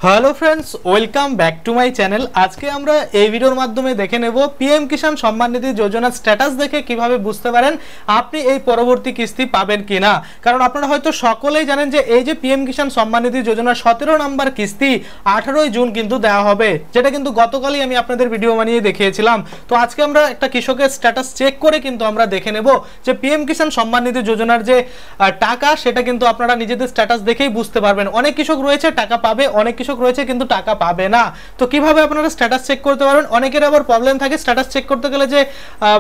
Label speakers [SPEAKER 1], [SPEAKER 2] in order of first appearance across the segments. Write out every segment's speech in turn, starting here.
[SPEAKER 1] Hello friends welcome back to my channel. आज के আমরা এই ভিডিওর মাধ্যমে দেখে নেব পিএম কিষাণ সম্মান নিধি যোজনার স্ট্যাটাস দেখে কিভাবে বুঝতে পারেন আপনি এই পরবর্তী কিস্তি পাবেন কিনা। কারণ আপনারা হয়তো সকলেই জানেন যে এই যে পিএম কিষাণ সম্মান নিধি যোজনার 17 নম্বর কিস্তি 18 জুন কিন্তু দেওয়া হবে, যেটা কিন্তু গতকালই আমি আপনাদের ভিডিও বানিয়ে দেখিয়েছিলাম। তো আজকে আমরা একটা কৃষকের স্ট্যাটাস চেক করে কিন্তু আমরা দেখে নেব যে পিএম কিষাণ সম্মান নিধি যোজনার যে টাকা সেটা কিন্তু আপনারা নিজেদের স্ট্যাটাস দেখেই বুঝতে পারবেন। অনেক কৃষক রয়েছে টাকা পাবে, অনেক কৃষক রয়েছে কিন্তু টাকা পাবে না। তো কিভাবে আপনারা স্ট্যাটাস চেক করতে পারবেন? অনেকের আবার প্রবলেম থাকে স্ট্যাটাস চেক করতে গেলে যে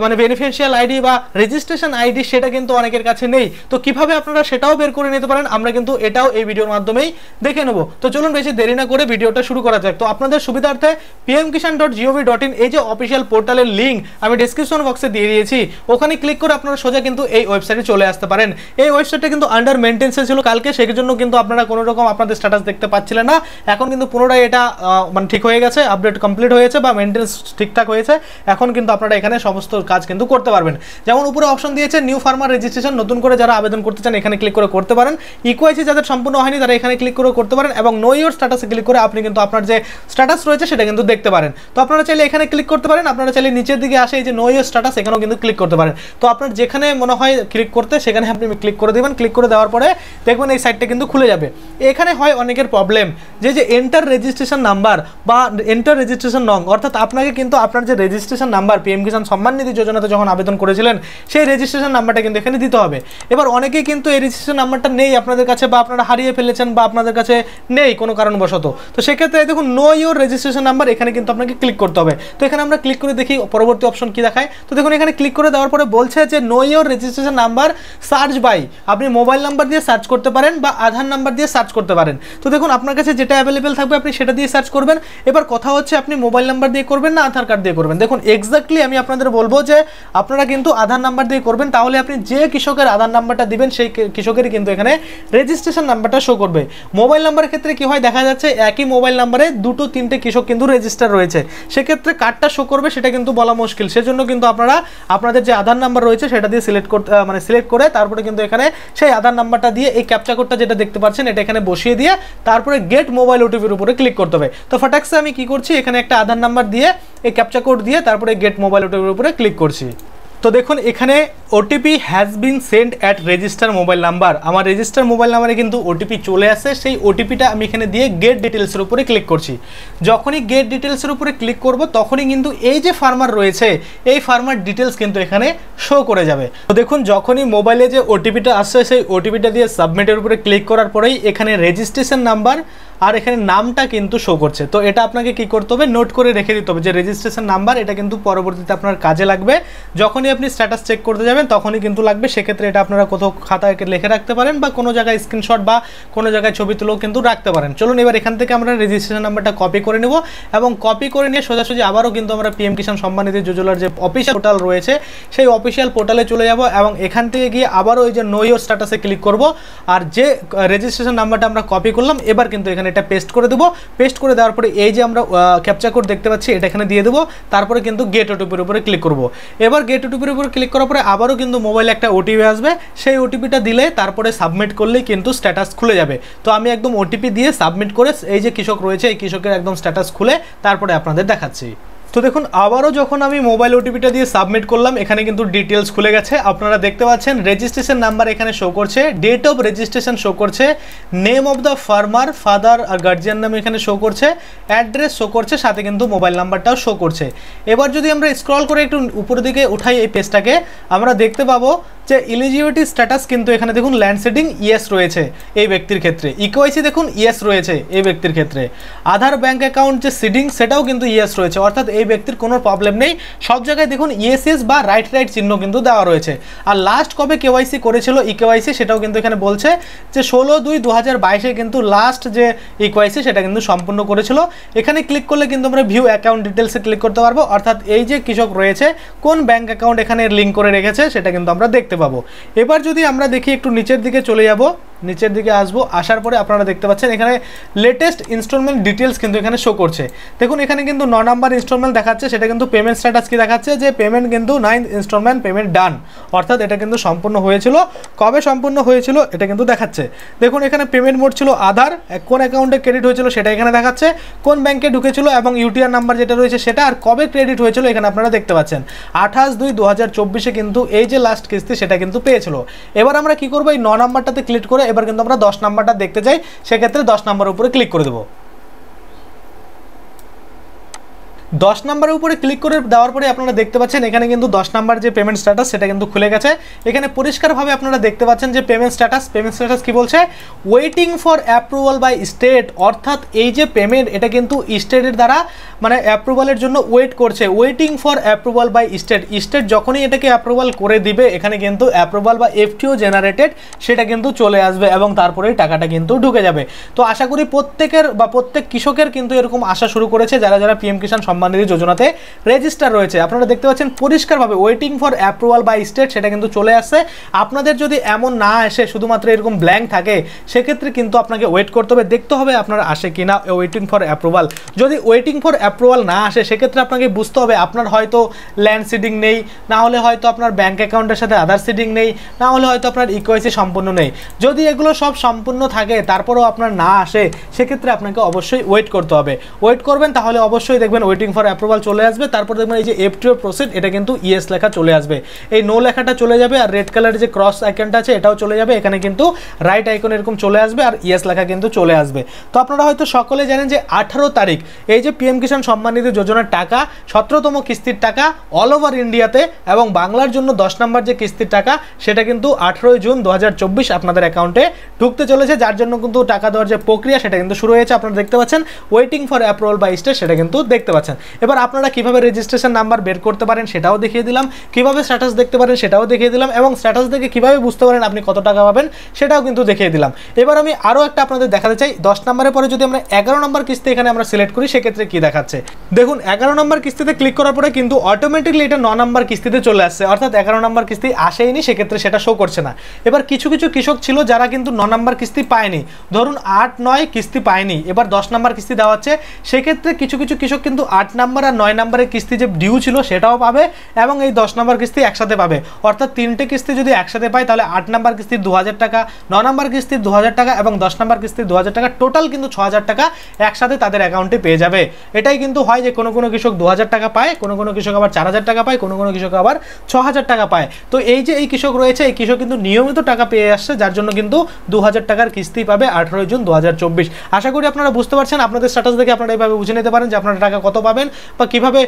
[SPEAKER 1] মানে বেনিফিশিয়াল আইডি বা রেজিস্ট্রেশন আইডি সেটা কিন্তু অনেকের কাছে নেই। তো কিভাবে আপনারা সেটাও বের করে নিতে পারেন আমরা কিন্তু এটাও এই ভিডিওর মাধ্যমেই দেখে নেব। তো চলুন বেশি দেরি না করে ভিডিওটা শুরু করা যাক। তো আপনাদের সুবিধার্থে pmkishan.gov.in এই যে অফিশিয়াল পোর্টালের লিংক আমি ডেসক্রিপশন বক্সে দিয়ে দিয়েছি, ওখানে ক্লিক করে আপনারা সোজা কিন্তু এই ওয়েবসাইটে চলে আসতে পারেন। এই ওয়েবসাইটটা কিন্তু আন্ডার মেইনটেন্সে ছিল কালকে, সেই জন্য কিন্তু আপনারা কোনো রকম আপনাদের স্ট্যাটাস দেখতে পাচ্ছিলেন না। এখন কিন্তু পুনরায় এটা মানে ঠিক হয়ে গেছে, আপডেট কমপ্লিট হয়েছে বা মেইনটেন্স ঠিকঠাক হয়েছে। এখন কিন্তু আপনারা এখানে সমস্ত কাজ কিন্তু করতে পারবেন। যেমন উপরে অপশন দিয়েছে নিউ ফার্মার রেজিস্ট্রেশন, নতুন করে যারা আবেদন করতে চান এখানে ক্লিক করে করতে পারেন। ইকোআইসি যাদের সম্পূর্ণ হয়নি তারা এখানে ক্লিক করে করতে পারেন এবং নো ইওর স্ট্যাটাসে ক্লিক করে আপনি কিন্তু আপনার যে স্ট্যাটাস রয়েছে সেটা কিন্তু দেখতে পারেন। তো আপনারা চাইলে এখানে ক্লিক করতে পারেন, আপনারা চাইলে নিচের দিকে আসে এই যে নো ইওর স্ট্যাটাস এখানেও কিন্তু ক্লিক করতে পারেন। তো আপনার যেখানে মনে হয় ক্লিক করতে সেখানে আপনি ক্লিক করে দেবেন। ক্লিক করে দেওয়ার পরে দেখবেন এই সাইটটা কিন্তু খুলে যাবে। এখানে হয় অনেকের প্রবলেম যে এন্টার রেজিস্ট্রেশন নাম্বার বা এন্টার রেজিস্ট্রেশন নং, অর্থাৎ আপনাকে কিন্তু আপনার যে registration number PM Kisan Samman Nidhi যোজনাতে যখন আবেদন করেছিলেন সেই রেজিস্ট্রেশন নাম্বারটা কিন্তু এখানে দিতে হবে। এবার অনেকেই কিন্তু এই রেজিস্ট্রেশন নাম্বারটা নেই আপনাদের কাছে, বা আপনারা হারিয়ে ফেলেছেন বা আপনাদের কাছে নেই কোনো কারণবশত। তো সেক্ষেত্রে দেখুন নো ইওর রেজিস্ট্রেশন নাম্বার এখানে কিন্তু আপনাকে ক্লিক করতে হবে। তো এখানে আমরা ক্লিক করে দেখি পরবর্তী অপশন কি দেখায়। তো দেখুন এখানে ক্লিক করে দেওয়ার পরে বলছে যে know your registration number search by, আপনি মোবাইল নাম্বার দিয়ে সার্চ করতে পারেন বা আধার নাম্বার দিয়ে সার্চ করতে পারেন। তো দেখুন আপনার কাছে যেটা অ্যাভেলেবেল থাকবে আপনি সেটা দিয়ে সার্চ করবেন। এবার কথা হচ্ছে আপনি মোবাইল নাম্বার দিয়ে করবেন না আধার কার্ড দিয়ে করবেন। দেখুন এক্স্যাক্টলি আমি আপনাদের বলবো যে আপনারা কিন্তু আধার নাম্বার দিয়ে করবেন, তাহলে আপনি যে কৃষকের আধার নাম্বারটা দিবেন সেই কৃষকেরই কিন্তু এখানে রেজিস্ট্রেশন নাম্বারটা শো করবে। মোবাইল নাম্বারের ক্ষেত্রে কি হয় দেখা যাচ্ছে একই মোবাইল নাম্বারে দুটো তিনটে কৃষক কিন্তু রেজিস্টার রয়েছে, সেক্ষেত্রে কার্ডটা শো করবে সেটা কিন্তু বলা মুশকিল। সেজন্য কিন্তু আপনারা আপনাদের যে আধার নাম্বার রয়েছে সেটা দিয়ে সিলেক্ট করে তারপরে কিন্তু এখানে সেই আধার নাম্বারটা দিয়ে এই ক্যাপচা কোডটা যেটা দেখতে পাচ্ছেন এটা এখানে বসিয়ে দিয়ে তারপরে গেট মোবাইল ওটিপির উপরে ক্লিক করতে হবে। তো ফটাকসে আমি কি করছি এখানে একটা আধার নাম্বার দিয়ে এই ক্যাপচা কোড দিয়ে তারপরে গেট মোবাইল ওটিপির উপরে ক্লিক করছি। তো দেখুন এখানে OTP has been send at register mobile number, আমার রেজিস্টার মোবাইল নাম্বারে কিন্তু ওটিপি চলে আসে। সেই ওটিপিটা আমি এখানে দিয়ে গেট ডিটেলসের উপরে ক্লিক করছি। যখনই গেট ডিটেলসের উপরে ক্লিক করব তখনই কিন্তু এই যে ফার্মার রয়েছে এই ফার্মার ডিটেলস কিন্তু এখানে শো করে যাবে। তো দেখুন যখনই মোবাইলে যে ওটিপিটা আসছে সেই ওটিপিটা দিয়ে সাবমিটের উপরে ক্লিক করার পরেই এখানে রেজিস্ট্রেশন নাম্বার আর এখানে নামটা কিন্তু শো করছে। তো এটা আপনাকে কি করতে হবে নোট করে রেখে দিতে হবে যে রেজিস্ট্রেশন নাম্বার, এটা কিন্তু পরবর্তীতে আপনার কাজে লাগবে। যখনই আপনি স্ট্যাটাস চেক করতে যাবেন তখনই কিন্তু লাগবে, সেক্ষেত্রে এটা আপনারা কোথাও খাতায় লিখে রাখতে পারেন বা কোনো জায়গায় স্ক্রিনশট বা কোনো জায়গায় ছবি তুলেও কিন্তু রাখতে পারেন। চলুন এবার এখান থেকে আমরা রেজিস্ট্রেশন নাম্বারটা কপি করে নেব এবং কপি করে নিয়ে সোজাসুজি আবারও কিন্তু আমরা পিএম কিষাণ সম্মান নিধি যোজনার যে অফিসিয়াল পোর্টাল রয়েছে সেই অফিসিয়াল পোর্টালে চলে যাব এবং এখান থেকে গিয়ে আবারও ওই যে নো ইওর স্ট্যাটাসে ক্লিক করব আর যে রেজিস্ট্রেশন নাম্বারটা আমরা কপি করলাম এবার কিন্তু এখানে এটা পেস্ট করে দেবো। পেস্ট করে দেওয়ার পরে এই যে আমরা ক্যাপচা কোড দেখতে পাচ্ছি এটা এখানে দিয়ে দেবো, তারপরে কিন্তু গেট ওটিপির উপরে ক্লিক করব। এবার গেট ওটিপির উপরে ক্লিক করার পরে আবারও কিন্তু মোবাইলে একটা ওটিপি আসবে, সেই ওটিপিটা দিলে তারপরে সাবমিট করলেই কিন্তু স্ট্যাটাস খুলে যাবে। তো আমি একদম ওটিপি দিয়ে সাবমিট করে এই যে কৃষক রয়েছে এই কৃষকের একদম স্ট্যাটাস খুলে তারপরে আপনাদের দেখাচ্ছি। তো দেখুন আবারও যখন আমি মোবাইল ওটিপিটা দিয়ে সাবমিট করলাম এখানে কিন্তু ডিটেলস খুলে গেছে। আপনারা দেখতে পাচ্ছেন রেজিস্ট্রেশন নাম্বার এখানে শো করছে, ডেট অফ রেজিস্ট্রেশন শো করছে, name of the farmer father আর গার্জিয়ান নাম এখানে শো করছে, অ্যাড্রেস শো করছে, সাথে কিন্তু মোবাইল নাম্বারটাও শো করছে। এবার যদি আমরা স্ক্রল করে একটু উপরের দিকে উঠাই এই পেজটাকে আমরা দেখতে পাবো যে এলিজিবিলিটি স্ট্যাটাস কিন্তু এখানে দেখুন ল্যান্ড সিডিং ইয়েস রয়েছে এই ব্যক্তির ক্ষেত্রে, ইকোআইসি দেখুন ইয়েস রয়েছে এই ব্যক্তির ক্ষেত্রে, আধার ব্যাঙ্ক অ্যাকাউন্ট যে সিডিং সেটাও কিন্তু ইয়েস রয়েছে, অর্থাৎ এই ব্যক্তির কোনো প্রবলেম নেই। সব জায়গায় দেখুন ইয়েস বা রাইট চিহ্ন কিন্তু দেওয়া রয়েছে। আর লাস্ট কবে কেওয়াইসি করেছিল ইকেওয়াইসি সেটাও কিন্তু এখানে বলছে যে 16/2/2022 কিন্তু লাস্ট যে ইকেওয়াইসি সেটা কিন্তু সম্পূর্ণ করেছিল। এখানে ক্লিক করলে কিন্তু আমরা ভিউ অ্যাকাউন্ট ডিটেলসে ক্লিক করতে পারবো, অর্থাৎ এই যে কৃষক রয়েছে কোন ব্যাঙ্ক অ্যাকাউন্ট এখানে লিঙ্ক করে রেখেছে সেটা কিন্তু আমরা দেখতে পাবো। এবার যদি আমরা দেখি একটু নিচের দিকে চলে যাব নিচের দিকে আসবো, আসার পরে আপনারা দেখতে পাচ্ছেন এখানে লেটেস্ট ইনস্টলমেন্ট ডিটেলস কিন্তু এখানে শো করছে। দেখুন এখানে কিন্তু 9 নাম্বার ইনস্টলমেন্ট দেখাচ্ছে, সেটা কিন্তু পেমেন্ট স্ট্যাটাস কি দেখাচ্ছে যে পেমেন্ট কিন্তু 9th ইনস্টলমেন্ট পেমেন্ট ডান, অর্থাৎ এটা কিন্তু সম্পূর্ণ হয়েছিল। কবে সম্পূর্ণ হয়েছিল এটা কিন্তু দেখাচ্ছে। দেখুন এখানে পেমেন্ট মোড ছিল আধার, কোন অ্যাকাউন্টে ক্রেডিট হয়েছিল সেটা এখানে দেখাচ্ছে, কোন ব্যাংকে ঢুকেছিল এবং ইউটিআর নাম্বার যেটা রয়েছে সেটা, আর কবে ক্রেডিট হয়েছিল এখানে আপনারা দেখতে পাচ্ছেন 28/2/2024 কিন্তু এই যে লাস্ট কিস্তি সেটা কিন্তু পেয়েছিল। এবার আমরা কি করবো, এই 9 নাম্বারটাতে ক্লিক করে এবার কিন্তু আমরা 10 নাম্বারটা দেখতে চাই, সেক্ষেত্রে 10 নাম্বারের উপরে ক্লিক করে দেবো। 10 নাম্বারের উপরে ক্লিক করে দেওয়ার পরে আপনারা দেখতে পাচ্ছেন এখানে কিন্তু 10 নাম্বার যে পেমেন্ট স্ট্যাটাস সেটা কিন্তু খুলে গেছে। এখানে পরিষ্কারভাবে আপনারা দেখতে পাচ্ছেন যে পেমেন্ট স্ট্যাটাস কি বলছে, waiting for approval by state, অর্থাৎ এই যে পেমেন্ট এটা কিন্তু স্টেটের দ্বারা মানে অ্যাপ্রুভালের জন্য ওয়েট করছে। Waiting for approval by state যখনই এটাকে অ্যাপ্রুভাল করে দিবে এখানে কিন্তু অ্যাপ্রুভাল বা এফটিও জেনারেটেড সেটা কিন্তু চলে আসবে এবং তারপরেই টাকাটা কিন্তু ঢুকে যাবে। তো আশা করি প্রত্যেক কৃষকের কিন্তু এরকম আসা শুরু করেছে যারা যারা পিএম কিষাণ সম্মান নিধি যোজনাতে রেজিস্টার রয়েছে। আপনারা দেখতে পাচ্ছেন পরিষ্কারভাবে waiting for approval by state সেটা কিন্তু চলে আসছে। আপনাদের যদি এমন না আসে, শুধুমাত্র এরকম ব্ল্যাঙ্ক থাকে, সেক্ষেত্রে কিন্তু আপনাকে ওয়েট করতে হবে, দেখতে হবে আপনার আসে কিনা ওয়েটিং ফর অ্যাপ্রুভাল। যদি ওয়েটিং ফর অ্যাপ্রুভাল না আসে সেক্ষেত্রে আপনাকে বুঝতে হবে আপনার হয়তো ল্যান্ড সিডিং নেই, না হলে হয়তো আপনার ব্যাঙ্ক অ্যাকাউন্টের সাথে আধার সিডিং নেই, না হলে হয়তো আপনার ইকেওয়াইসি সম্পূর্ণ নেই। যদি এগুলো সব সম্পূর্ণ থাকে তারপরেও আপনার না আসে, সেক্ষেত্রে আপনাকে অবশ্যই ওয়েট করতে হবে। ওয়েট করবেন তাহলে অবশ্যই দেখবেন ওয়েটিং ফর অ্যাপ্রুভাল চলে আসবে। তারপর দেখবেন এই যে এফটিও প্রসিড এটা কিন্তু ইয়েস লেখা চলে আসবে, এই নো লেখাটা চলে যাবে, আর রেড কালারের যে ক্রস আইকনটা আছে এটাও চলে যাবে। এখানে কিন্তু রাইট আইকন এরকম চলে আসবে আর ইয়েস লেখা কিন্তু চলে আসবে। তো আপনারা হয়তো সকলে জানেন যে 18 তারিখ এই যে পিএম কিষাণ সম্মান নিধি যোজনার টাকা 17তম কিস্তির টাকা অল ওভার ইন্ডিয়াতে এবং বাংলার জন্য 10 নম্বর যে কিস্তির টাকা সেটা কিন্তু 18 জুন 2024 আপনাদের অ্যাকাউন্টে ঢুকতে চলেছে, যার জন্য কিন্তু টাকা দেওয়ার যে প্রক্রিয়া সেটা কিন্তু শুরু হয়েছে। আপনারা দেখতে পাচ্ছেন waiting for approval by state সেটা কিন্তু দেখতে পাচ্ছেন। এবার আপনারা কিভাবে রেজিস্ট্রেশন নাম্বার বের করতে পারেন সেটাও দেখিয়ে দিলাম, কিভাবে স্ট্যাটাস দেখতে পারেন সেটাও দেখিয়ে দিলাম, এবং স্ট্যাটাস দেখে কিভাবে বুঝতে পারেন আপনি কত টাকা পাবেন সেটাও কিন্তু দেখিয়ে দিলাম। এবার আমি আরও একটা আপনাদের দেখাতে চাই, 10 নম্বরের পরে যদি আমরা 11 নম্বর কিস্তি এখানে আমরা সিলেক্ট করি সেক্ষেত্রে কি দেখাচ্ছে দেখুন। 11 নম্বর কিস্তিতে ক্লিক করার পরে কিন্তু অটোমেটিকলি এটা 9 নম্বর কিস্তিতে চলে আসছে, অর্থাৎ 11 নম্বর কিস্তি আসেইনি, সেক্ষেত্রে সেটা শো করছে না। এবার কিছু কৃষক ছিল যারা কিন্তু 9 নম্বর কিস্তি পায়নি, ধরুন 8, 9 কিস্তি পায়নি, এবার 10 নম্বর কিস্তি দেওয়া হচ্ছে, সেক্ষেত্রে কিছু কৃষক কিন্তু 8 নম্বর আর 9 নম্বরের কিস্তি যে ডিউ ছিল সেটাও পাবে এবং এই 10 নম্বর কিস্তি একসাথে পাবে। অর্থাৎ 3টে কিস্তি যদি একসাথে পায় তাহলে 8 নম্বর কিস্তির 2000 টাকা, 9 নম্বর কিস্তির 2000 টাকা এবং 10 নম্বর কিস্তির 2000 টাকা, টোটাল কিন্তু 6000 টাকা একসাথে তাদের অ্যাকাউন্টে পেয়ে যাবে। এটাই কিন্তু হয় যে কোনো কৃষক 2000 টাকা পায়, কোনো কৃষক আবার 4000 টাকা পায়, কোনো কৃষক আবার 6000 টাকা পায়। তো এই যে এই কৃষক রয়েছে, এই কৃষক কিন্তু নিয়মিত টাকা পেয়ে আসছে, যার জন্য কিন্তু 2000 টাকার কিস্তি পাবে 18 জুন 2024। আশা করি আপনারা বুঝতে পারছেন। আপনাদের স্ট্যাটাস দেখে আপনারা এইভাবে বুঝে নিতে পারেন যে আপনারা টাকা কত পাবেন, বা কিভাবে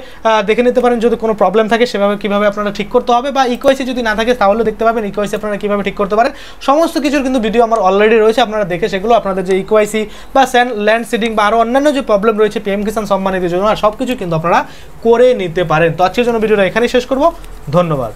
[SPEAKER 1] দেখে নিতে পারেন যদি কোনো প্রবলেম থাকে সেভাবে কিভাবে আপনারা ঠিক করতে হবে, বা ইকেওয়াইসি যদি না থাকে তাহলে দেখতে পাবেন ইকেওয়াইসি আপনারা কিভাবে ঠিক করতে পারেন। সমস্ত কিছুর কিন্তু ভিডিও আমার অলরেডি রয়েছে, আপনারা দেখে সেগুলো আপনাদের যে ইকেওয়াইসি বা ল্যান্ড সিডিং বা আরও অন্যান্য যে প্রবলেম রয়েছে পিএম কিষাণ সম্মান নিধির জন্য সব কিছু কিন্তু আপনারা করে নিতে পারেন। তো আজকের জন্য ভিডিওটা এখানেই শেষ করব। ধন্যবাদ।